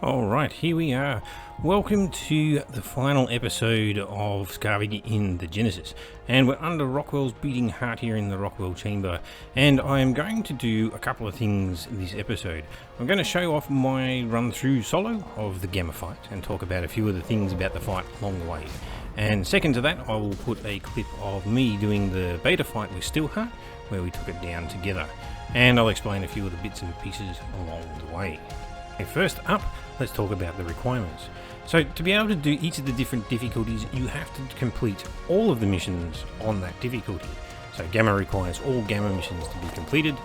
Alright, here we are. Welcome to the final episode of Skarvig in the Genesis. And we're under Rockwell's beating heart here in the Rockwell chamber. And I am going to do a couple of things in this episode. I'm going to show off my run through solo of the Gamma fight and talk about a few of the things about the fight along the way. And second to that, I will put a clip of me doing the beta fight with Steelheart, where we took it down together. And I'll explain a few of the bits and pieces along the way. First up, let's talk about the requirements. So to be able to do each of the different difficulties, you have to complete all of the missions on that difficulty. So Gamma requires all Gamma missions to be completed,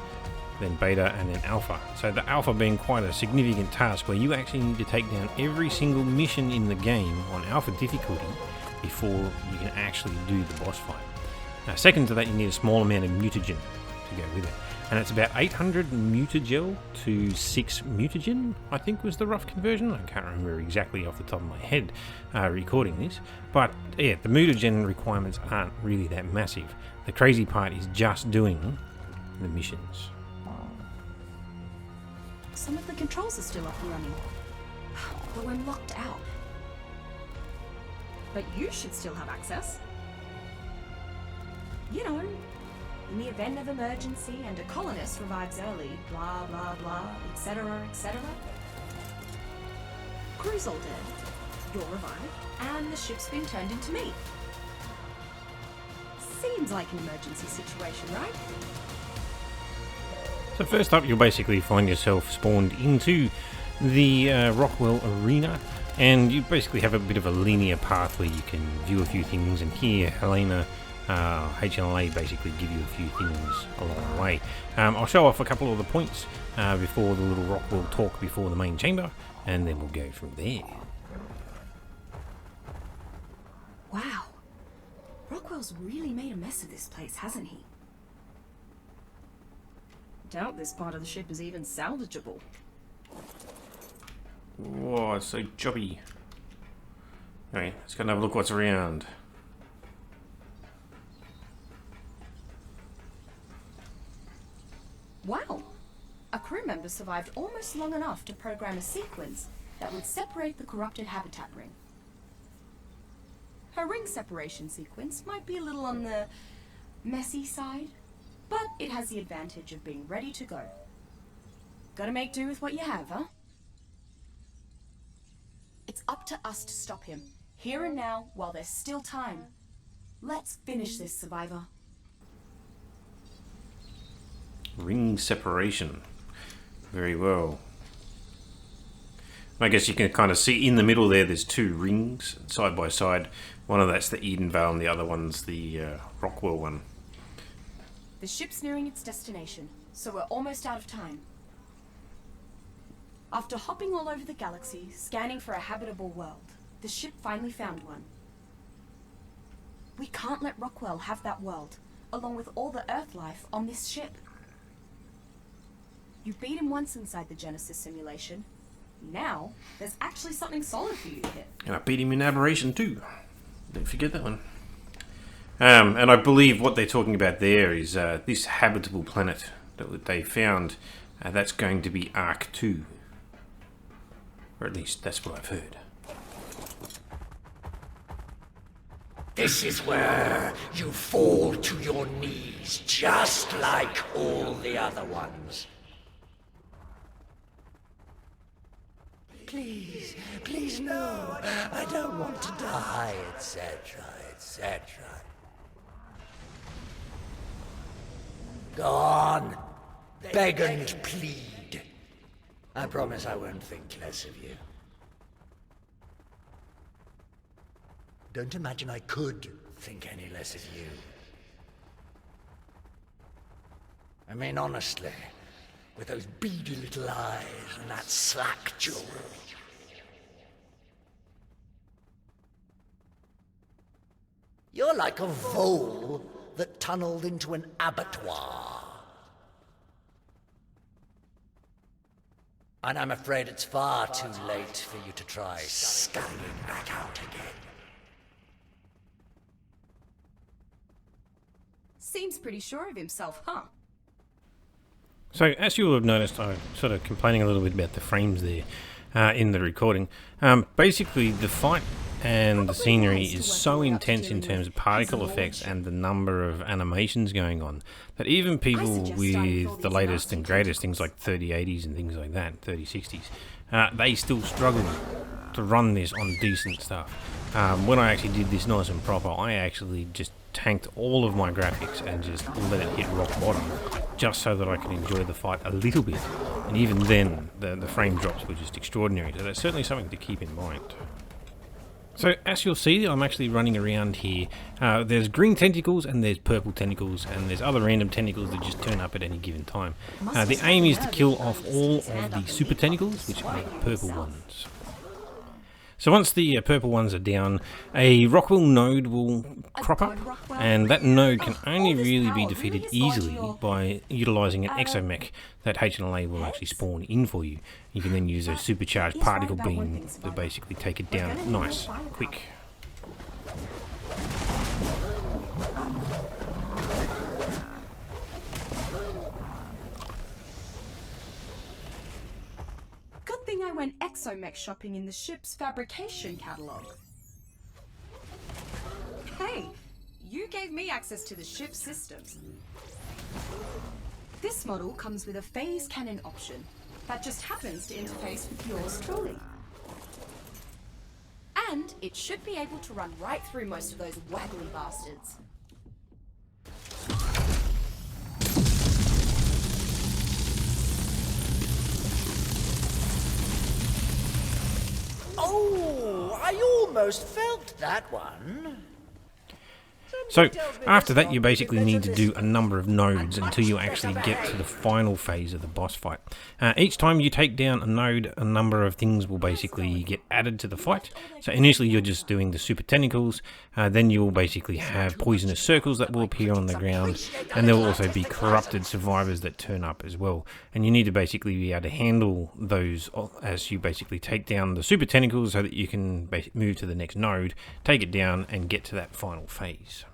then Beta and then Alpha. So the Alpha being quite a significant task where you actually need to take down every single mission in the game on Alpha difficulty before you can actually do the boss fight. Now, second to that, you need a small amount of mutagen to go with it. And it's about 800 mutagel to 6 mutagen, I think was the rough conversion. I can't remember exactly off the top of my head recording this. But yeah, the mutagen requirements aren't really that massive. The crazy part is just doing the missions. Some of the controls are still up and running, but we're locked out. But you should still have access. You know, in the event of emergency and a colonist revives early, blah blah blah, etc, etc. Crew's all dead, you're revived, and the ship's been turned into meat. Seems like an emergency situation, right? So first up, you'll basically find yourself spawned into the Rockwell arena, and you basically have a bit of a linear path where you can view a few things, and here Helena HLA basically give you a few things along the way. I'll show off a couple of the points before the little Rockwell talk before the main chamber, and then we'll go from there. Wow. Rockwell's really made a mess of this place, hasn't he? Doubt this part of the ship is even salvageable. Whoa, it's so jobby. Anyway, let's go and have a look what's around. Wow! A crew member survived almost long enough to program a sequence that would separate the corrupted habitat ring. Her ring separation sequence might be a little on the messy side, but it has the advantage of being ready to go. Gotta make do with what you have, huh? It's up to us to stop him, here and now, while there's still time. Let's finish this, survivor. Ring separation. Very well. I guess you can kind of see in the middle there's two rings side by side. One of that's the Edenvale and the other one's the Rockwell one. The ship's nearing its destination, so we're almost out of time. After hopping all over the galaxy, scanning for a habitable world, the ship finally found one. We can't let Rockwell have that world, along with all the Earth life on this ship. You beat him once inside the Genesis simulation. Now, there's actually something solid for you to hit. And I beat him in Aberration too. Don't forget that one. And I believe what they're talking about there is this habitable planet that they found. That's going to be Arc 2. Or at least that's what I've heard. This is where you fall to your knees, just like all the other ones. Please, please no, I don't want to die, etc., etc. Go on, beg and plead. I promise I won't think less of you. Don't imagine I could think any less of you. I mean, honestly, with those beady little eyes and that slack jaw. You're like a vole that tunneled into an abattoir. And I'm afraid it's far too late for you to try scurrying back out again. Seems pretty sure of himself, huh? So, as you will have noticed, I'm sort of complaining a little bit about the frames there. in the recording. Basically, the fight and the scenery is so intense in terms of particle effects and the number of animations going on that even people with the latest and greatest things like 3080s and things like that, 3060s, they still struggle to run this on decent stuff. When I actually did this nice and proper, I actually just tanked all of my graphics and just let it hit rock bottom, just so that I could enjoy the fight a little bit. And even then, the frame drops were just extraordinary, so that's certainly something to keep in mind. So, as you'll see, I'm actually running around here. There's green tentacles and there's purple tentacles, and there's other random tentacles that just turn up at any given time. The aim is to kill off all of the super tentacles, which are the purple ones. So once the purple ones are down, a Rockwell node will crop up, and that node can only really be defeated easily by utilising an exomech that HLA will actually spawn in for you. You can then use a supercharged particle beam to basically take it down nice, quick. Good thing I went exomech shopping in the ship's fabrication catalogue. Hey, you gave me access to the ship's systems. This model comes with a phase cannon option that just happens to interface with yours truly. And it should be able to run right through most of those waggly bastards. Oh, I almost felt that one. So, after that you basically need to do a number of nodes until you actually get to the final phase of the boss fight. Each time you take down a node, a number of things will basically get added to the fight. So initially you're just doing the super tentacles, then you'll basically have poisonous circles that will appear on the ground, and there will also be corrupted survivors that turn up as well. And you need to basically be able to handle those as you basically take down the super tentacles so that you can move to the next node, take it down, and get to that final phase.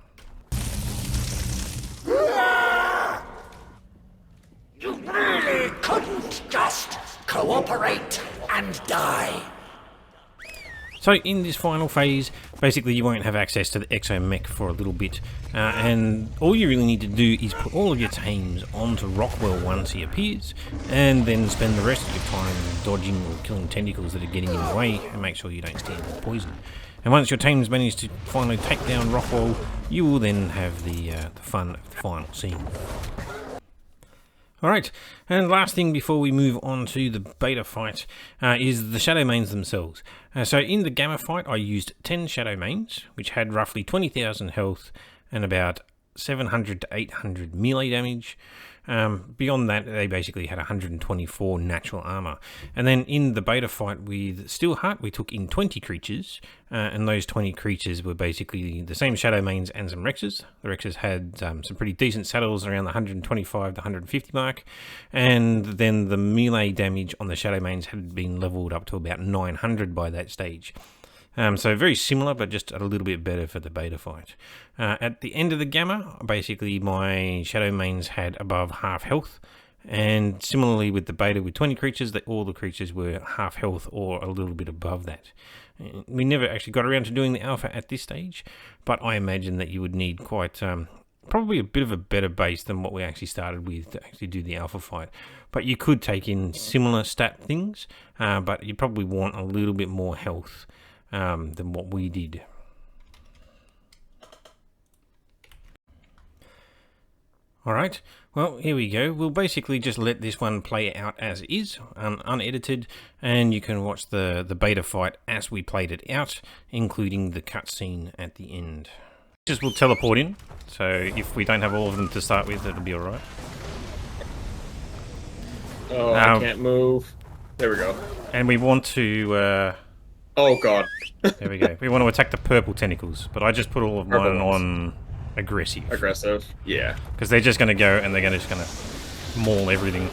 You really couldn't just cooperate and die. So in this final phase, basically you won't have access to the exomech for a little bit, and all you really need to do is put all of your teams onto Rockwell once he appears, and then spend the rest of your time dodging or killing tentacles that are getting in the way, and make sure you don't stand for poison. And once your team's managed to finally take down Rockwell, you will then have the fun of the final scene. Alright, and last thing before we move on to the beta fight is the Shadow Mains themselves. So in the Gamma fight I used 10 Shadow Mains, which had roughly 20,000 health and about 700 to 800 melee damage. Beyond that, they basically had 124 natural armor. And then in the beta fight with Steelheart, we took in 20 creatures, and those 20 creatures were basically the same Shadow Mains and some Rexes. The Rexes had some pretty decent saddles around the 125 to 150 mark, and then the melee damage on the Shadow Mains had been leveled up to about 900 by that stage. So very similar, but just a little bit better for the beta fight. At the end of the Gamma, basically my Shadow Mains had above half health, and similarly with the beta with 20 creatures, all the creatures were half health or a little bit above that. We never actually got around to doing the alpha at this stage, but I imagine that you would need quite probably a bit of a better base than what we actually started with to actually do the alpha fight. But you could take in similar stat things, but you probably want a little bit more health than what we did. Alright, well here we go. We'll basically just let this one play out as is, unedited, and you can watch the beta fight as we played it out, including the cutscene at the end. Just will teleport in, so if we don't have all of them to start with, it'll be alright. Oh, I can't move. There we go. And we want to oh god. there we go. We want to attack the purple tentacles, but I just put all of mine on aggressive. Aggressive, yeah. Because they're just going to go and they're just going to maul everything.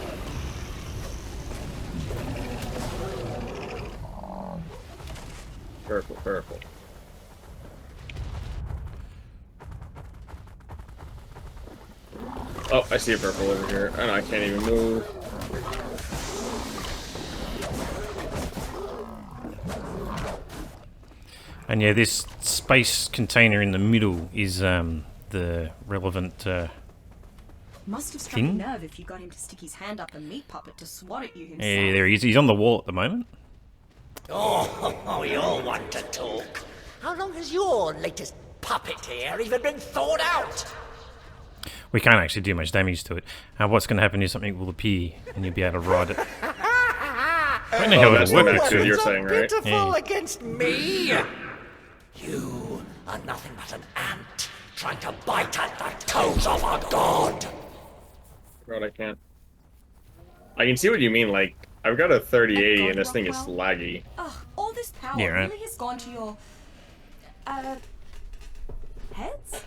Purple, purple. Oh, I see a purple over here. I know I can't even move. And yeah, this space container in the middle is the relevant Must have struck a thing. nerve if you got him to stick his hand up a meat puppet to swat at you himself. Yeah, there he is. He's on the wall at the moment. Oh, you all want to talk. How long has your latest puppet here even been thawed out? We can't actually do much damage to it. What's going to happen is something will appear and you'll be able to ride it. I don't know how that's it'll what work Max actually. you're saying, right? Beautiful Yeah. against me. You are nothing but an ant trying to bite at the toes of a god. God, I can't. I can see what you mean. Like, I've got a 3080 and this thing is laggy. Ugh, all this power Yeah, right. really has gone to your... heads?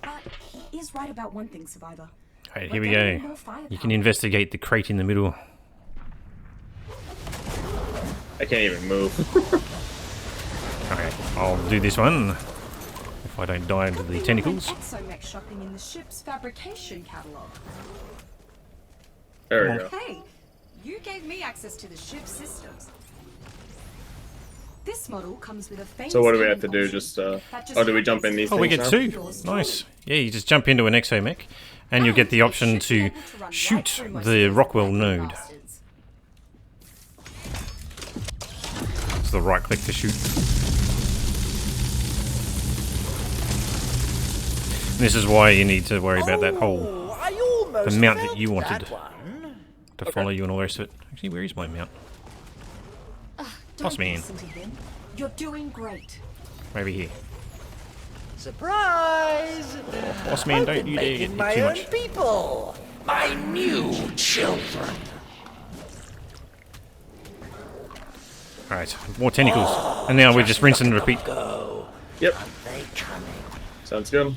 But he is right about one thing, Survivor. Alright, We're here we getting go. more firepower. You can investigate the crate in the middle. I can't even move. Okay, I'll do this one. If I don't die into the tentacles. Exomech shopping in the ship's fabrication catalog. There we go. Hey, you gave me access to the ship's systems. This model comes with a famous So what do we have to cannon do? option Just, that just oh, do we jump in happens these to Oh, we things get now? two. Nice. Yeah, you just jump into an exomech and you'll get the option to shoot the Rockwell node. It's the right click to shoot. This is why you need to worry about that whole I almost the mount that felt you wanted. that one. to follow you and all the rest of it. Actually, where is my mount? Boss Don't man. listen to him. You're doing great. Over here. Surprise! Boss man, I've don't been you dare making get my too own much. people, my new children. Alright, more tentacles. And now we're just rinse and repeat. Go. Yep, Are they coming? sounds good.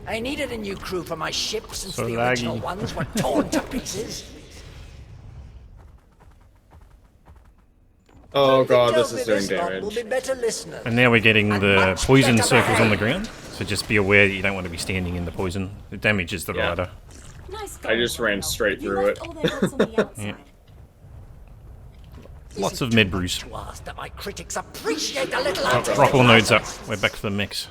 I needed a new crew for my ship since So the original laggy. ones were torn to pieces. Oh god, Tells this is me doing lot will damage. be better listeners. And now we're getting And the much poison better circles on the behaved. ground. So just be aware that you don't want to be standing in the poison. It damages the Yeah. rider. Nice I going, just ran Rockwell. straight You through left it. all their goods on the outside. Lots of med brews. To ask that my critics appreciate a little Oh, artistic Rockwell nodes up. license. We're back to the mix.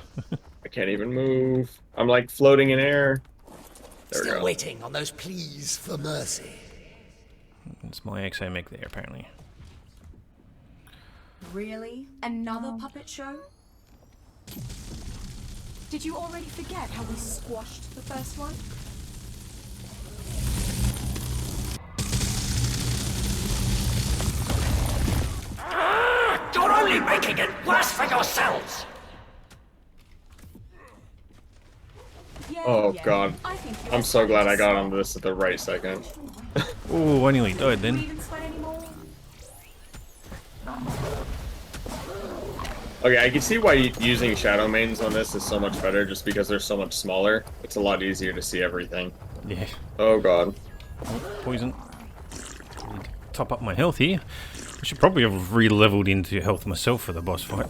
I can't even move. I'm like floating in air. There we Still go. waiting on those pleas for mercy. It's my exomech there, apparently. Really? Another puppet show? Did you already forget how we squashed the first one? You're only making it worse for yourselves! Yeah, Oh yeah. god. I think I'm you're so glad I got starting onto this at the right second. Oh, I nearly died to then. even sweat anymore? Okay, I can see why using shadow mains on this is so much better, just because they're so much smaller. It's a lot easier to see everything. Yeah. Oh god. Poison. Need to top up my health here. I should probably have re-leveled into health myself for the boss fight.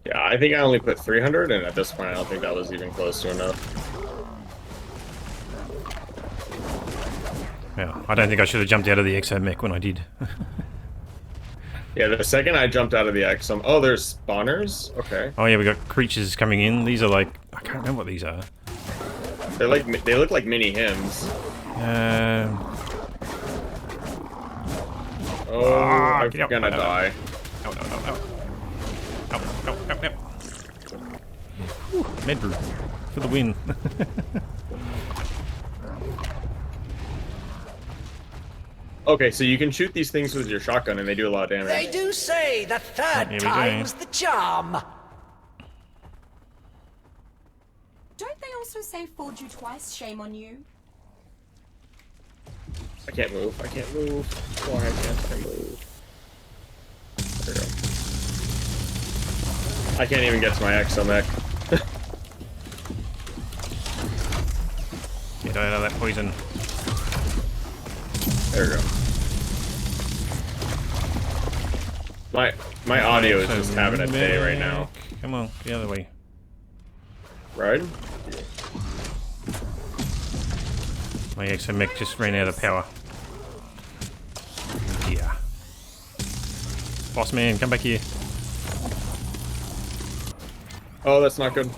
Yeah, I think I only put 300, and at this point I don't think that was even close to enough. Yeah, I don't think I should have jumped out of the exomech when I did. Yeah, the second I jumped out of the exo... Oh, there's spawners? Okay. Oh yeah, we got creatures coming in. These are like, I can't remember what these are. They're like, they look like mini hymns. Oh, I'm get out. gonna die. Ow, ow, ow, ow. Ow, ow, ow, ow. Whew, Medbrew for the win. Okay, so you can shoot these things with your shotgun, and they do a lot of They damage. do say the third Here we go. time's the charm. Don't they also say fooled you twice, shame on you? I can't move. I can't move. Why can't I move? There we go. I can't even get to my exomech. Get out of that poison. There we go. My audio is just having a day right now. Come on, the other way. Right? My exomech just ran out of power. Yeah. Boss man, come back here. Oh, that's not good.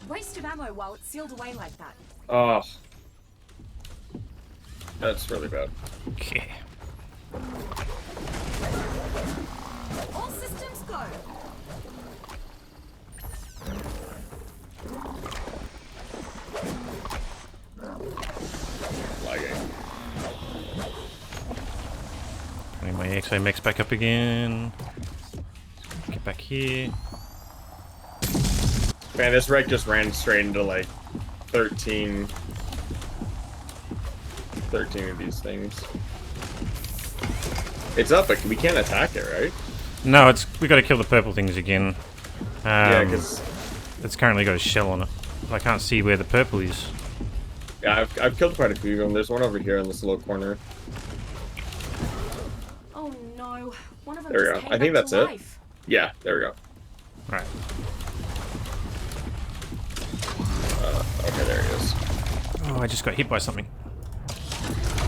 Waste of ammo while it's sealed away like that. Oh. That's really bad. Okay. All systems go. Lagging. Bring my XOMX back up again. Get back here. Man, this wreck just ran straight into like 13 of these things. It's up, but we can't attack it, right? No, we got to kill the purple things again. Yeah, because it's currently got a shell on it. I can't see where the purple is. yeah, I've killed quite a few of them. There's one over here in this little corner. Oh no, one of them There we just go. came I think back that's to it. life. Yeah, there we go. Right. Okay, there he is. Oh, I just got hit by something.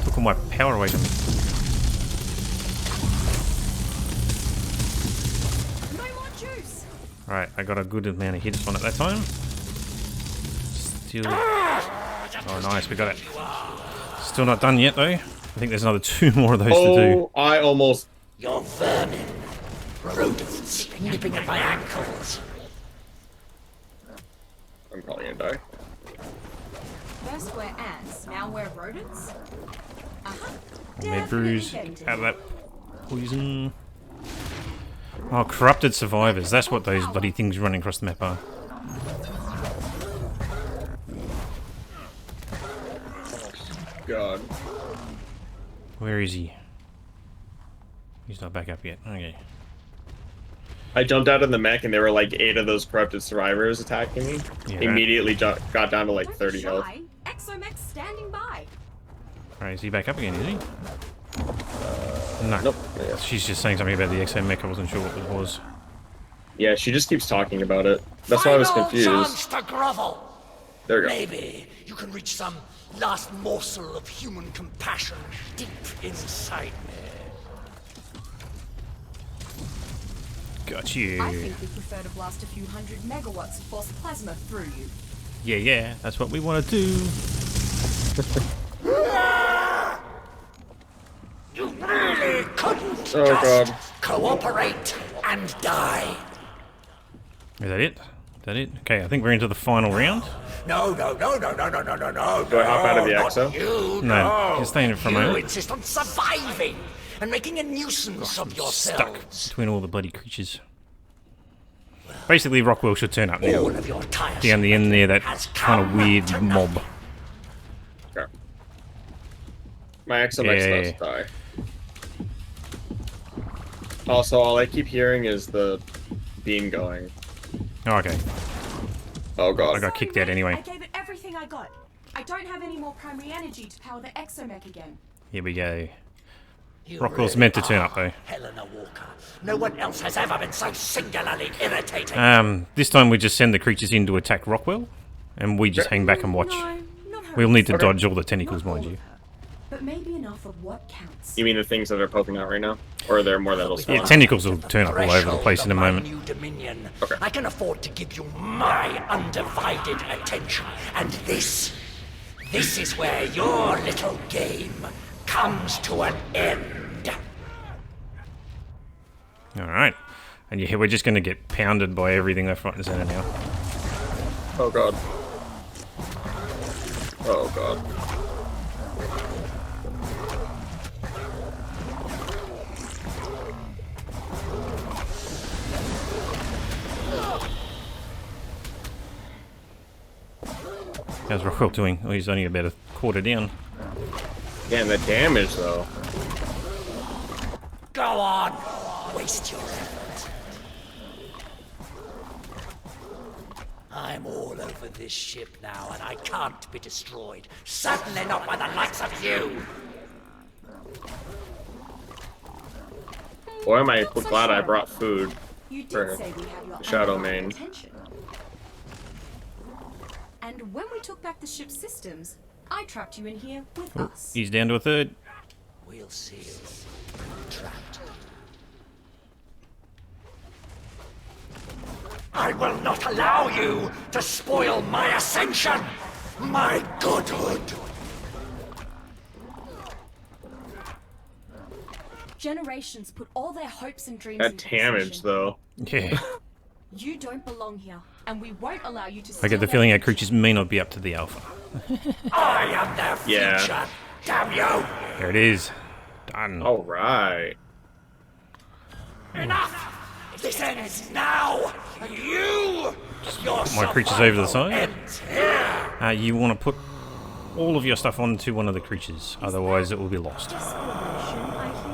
Took all my power away from me. No more juice. Right, I got a good amount of hits on it that time. Still. Oh, nice, we got it. Still not done yet, though. I think there's another 2 more of those to do. Oh, I almost... You're vermin. Rodents nipping at my ankles. I'm probably gonna die. First we're ants, now we're rodents. Med bruise. Out of that poison. Oh, corrupted survivors. That's what those bloody things running across the map are. God. Where is he? He's not back up yet. Okay. I jumped out of the mech and there were like 8 of those corrupted survivors attacking me. Yeah, Immediately got down to like Don't 30 be health. shy. Exomex standing by. Alright, is he back up again, is he? No. Nope. Yeah. She's just saying something about the XO mech. I wasn't sure what it was. Yeah, she just keeps talking about it. That's why I was Final confused. chance to grovel. There we go. Maybe you can reach some last morsel of human compassion deep inside me. Got you. I think we prefer to blast a few hundred megawatts of force plasma through you. Yeah, that's what we want to do. You really couldn't Oh, just God. cooperate and die. Is that it? Is that it? Okay, I think we're into the final round. No. Do I hop out of the exo? You, No, just stay in it for a You moment. insist on surviving and making a nuisance of Stuck yourselves. between all the bloody creatures. Basically, Rockwell should turn up now. All of your tiresome Down the end there, that has kind of come weird to mob. nothing. Okay. My XMX Yeah. does die. Also, all I keep hearing is the beam going. Oh, okay. Oh god. I got kicked out anyway. I gave it everything I got. I don't have any more primary energy to power the exomech again. Here we go. You Rockwell's really meant to turn are up, though. Helena Walker. No one else has ever been so singularly irritating. This time we just send the creatures in to attack Rockwell, and we just hang back and watch. No, not her. We'll need to Okay. dodge all the tentacles, Not all mind of you. her, but maybe enough of what counts. You mean the things that are poking out right now? Or are there more that'll Yeah, spawn? tentacles will turn up all over the Threshold place in a of my moment. new dominion. Okay. I can afford to give you my undivided attention. And this is where your little game comes to an end. Alright. And yeah, we're just going to get pounded by everything left, right, and centre now. Oh god. Oh god. How's Rockwell doing? Oh, he's only about a quarter down. Damn, the damage though. Go on, waste your effort. I'm all over this ship now, and I can't be destroyed. Certainly not by the likes of you. Boy, am I Not so glad I sure. brought food. You did for say we had your Shadow undivided Main. attention. And when we took back the ship's systems, I trapped you in here with us. He's down to a third. We'll see. Trapped. I will not allow you to spoil my ascension, my godhood. Generations put all their hopes and dreams That into damage, possession. though. Yeah. You don't belong here, and we won't allow you to I get the steal feeling our their creatures may not be up to the alpha. I am their future, Yeah. damn you! There it is. Done. All right. Enough! This ends now! You! Your My creatures over the survival side. ends here! You want to put all of your stuff onto one of the creatures, otherwise it will be lost. desperation, I hear.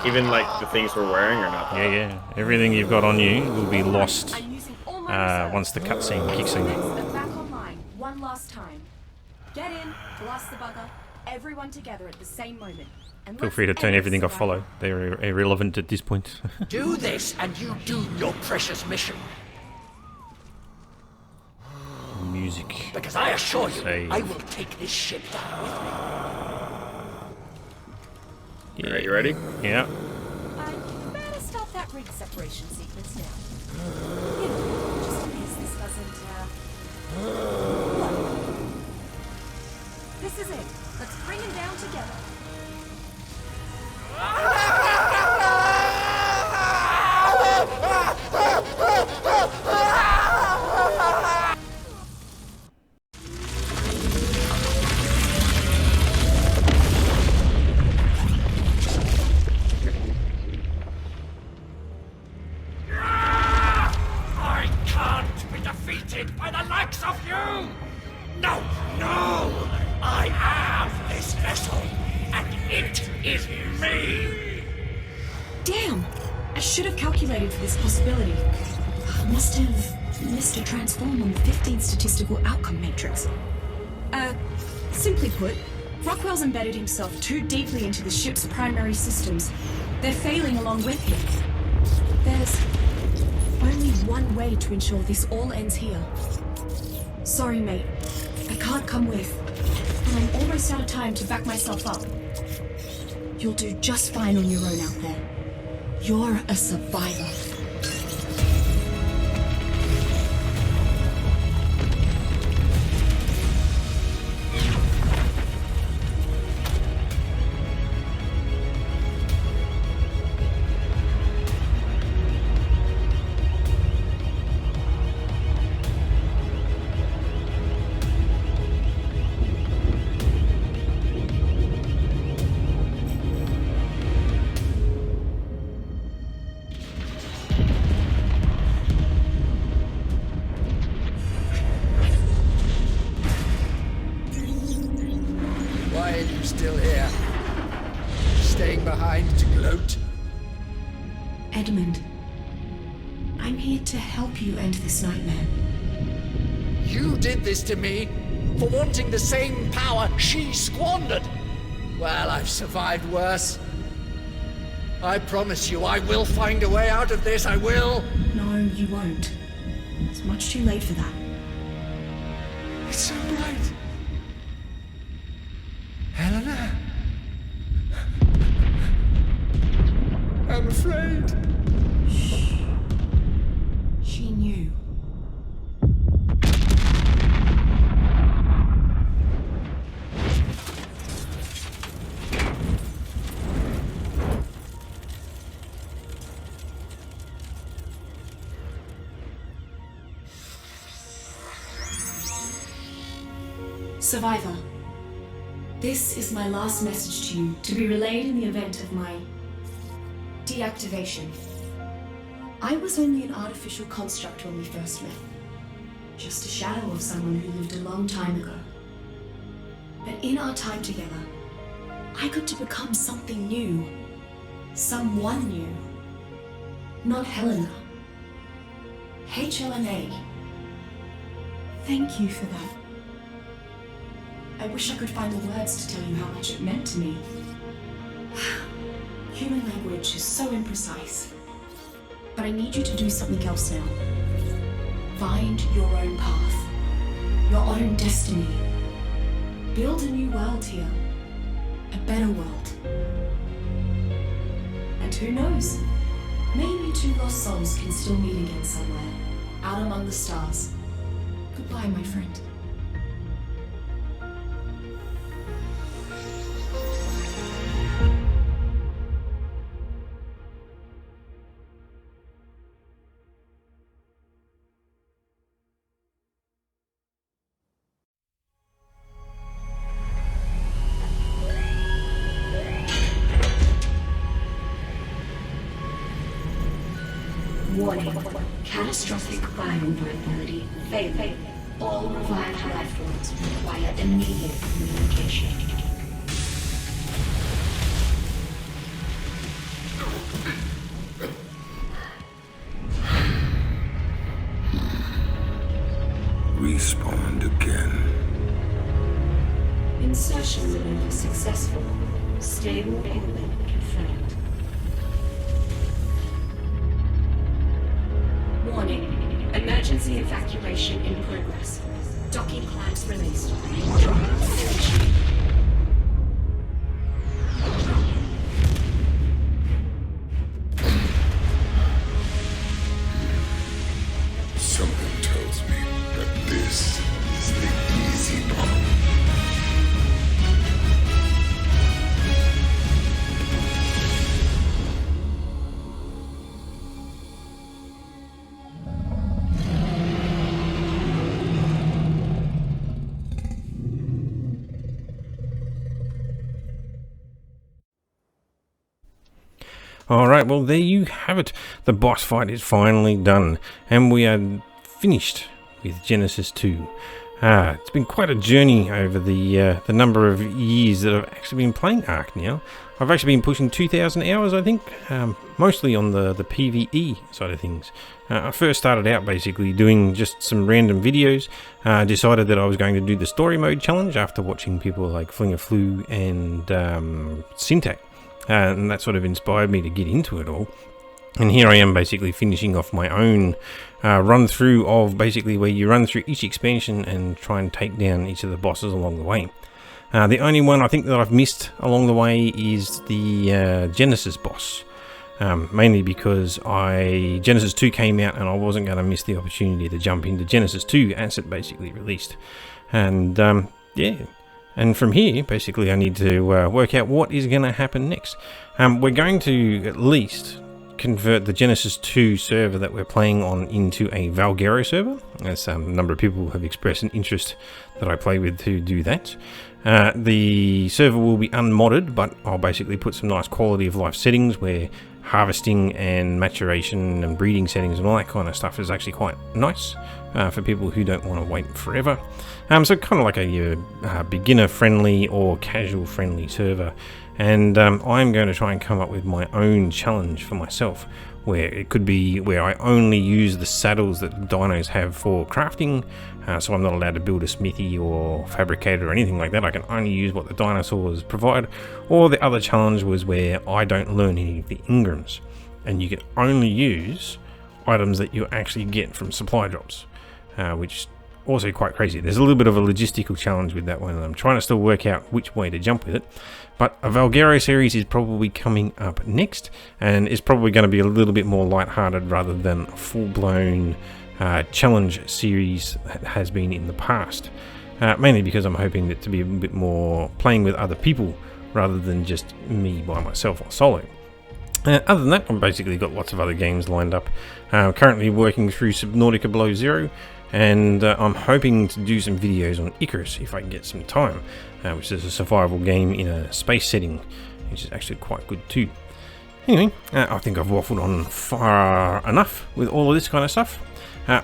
Even like the things we're wearing or not. Yeah. Everything you've got on you will be lost I'm using all my reserves. once the cutscene kicks in. Are back online one last time. Get in, blast the bugger, everyone together at the same moment. And Feel let's free to turn end everything off survival. follow. They're irrelevant at this point. Do this and you do your precious mission. Music. Because I assure you, Save. I will take this ship down with me. All right, you ready? Yeah. I better start that rig separation sequence now. You know, just in case this doesn't, Look. This is it. Let's bring him down together. I can't be defeated by the likes of you! No, no! I have this vessel, and it is me! Damn! I should have calculated for this possibility. Must have missed a transform on the 15th statistical outcome matrix. Simply put, Rockwell's embedded himself too deeply into the ship's primary systems. They're failing along with him. There's only one way to ensure this all ends here. Sorry, mate. I can't come with. And I'm almost out of time to back myself up. You'll do just fine on your own out there. You're a survivor. Why are you still here? Staying behind to gloat? Edmund, I'm here to help you end this nightmare. You did this to me for wanting the same power she squandered. Well, I've survived worse. I promise you, I will find a way out of this, I will. No, you won't. It's much too late for that. It's so bright. Helena. I'm afraid. She knew. Survivor. This is my last message to you, to be relayed in the event of my deactivation. I was only an artificial construct when we first met. Just a shadow of someone who lived a long time ago. But in our time together, I got to become something new. Someone new. Not Helena. HLNA. Thank you for that. I wish I could find the words to tell you how much it meant to me. Human language is so imprecise. But I need you to do something else now. Find your own path, your own destiny. Build a new world here, a better world. And who knows? Maybe two lost souls can still meet again somewhere, out among the stars. Goodbye, my friend. Warning. Catastrophic biovulnerability. Failure. All revived life forms require immediate communication. Respawned again. Insertion maneuver successful. Stable orbit confirmed. Warning. Emergency evacuation in progress. Docking clamps released. Something tells me that this is the easy part. Alright, well there you have it. The boss fight is finally done, and we are finished with Genesis 2. It's been quite a journey over the number of years that I've actually been playing Ark now. I've actually been pushing 2,000 hours, I think, mostly on the PvE side of things. I first started out basically doing just some random videos, decided that I was going to do the story mode challenge after watching people like Flingerflu and Syntac. And that sort of inspired me to get into it all. And here I am basically finishing off my own run through of basically where you run through each expansion and try and take down each of the bosses along the way. The only one I think that I've missed along the way is the Genesis boss. Mainly because Genesis 2 came out and I wasn't going to miss the opportunity to jump into Genesis 2 as it basically released. And yeah. And from here, basically, I need to work out what is going to happen next. We're going to at least convert the Genesis 2 server that we're playing on into a Valguero server, as a number of people have expressed an interest that I play with to do that. The server will be unmodded, but I'll basically put some nice quality of life settings where harvesting and maturation and breeding settings and all that kind of stuff is actually quite nice for people who don't want to wait forever. So kind of like a beginner friendly or casual friendly server, and I'm going to try and come up with my own challenge for myself, where it could be where I only use the saddles that dinos have for crafting, so I'm not allowed to build a smithy or fabricator or anything like that. I can only use what the dinosaurs provide. Or the other challenge was where I don't learn any of the Ingrams, and you can only use items that you actually get from supply drops, which also quite crazy. There's a little bit of a logistical challenge with that one, and I'm trying to still work out which way to jump with it. But a Valguero series is probably coming up next, and is probably going to be a little bit more lighthearted rather than a full-blown challenge series that has been in the past. Mainly because I'm hoping that to be a bit more playing with other people rather than just me by myself or solo. Other than that, I've basically got lots of other games lined up. Currently working through Subnautica Below Zero, and I'm hoping to do some videos on Icarus if I can get some time, which is a survival game in a space setting, which is actually quite good too. Anyway, I think I've waffled on far enough with all of this kind of stuff.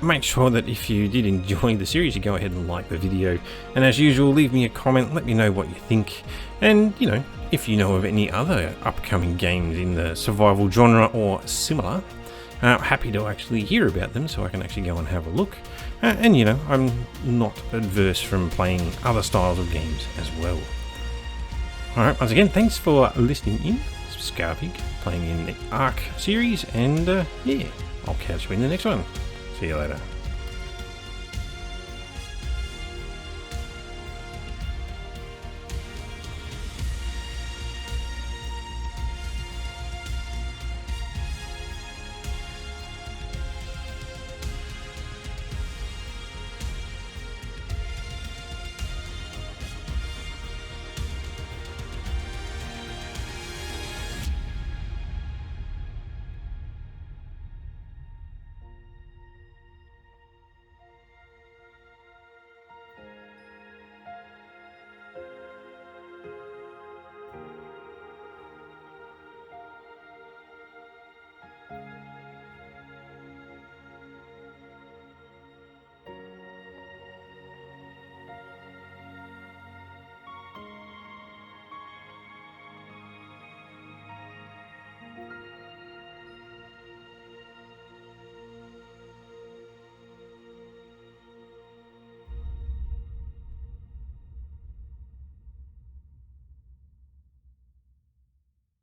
Make sure that if you did enjoy the series, you go ahead and like the video, and as usual, leave me a comment, let me know what you think, and you know, if you know of any other upcoming games in the survival genre or similar, happy to actually hear about them so I can actually go and have a look. And you know, I'm not adverse from playing other styles of games as well. Alright, once again, thanks for listening in. Skarvig. playing in the Ark series, and yeah, I'll catch you in the next one. See you later.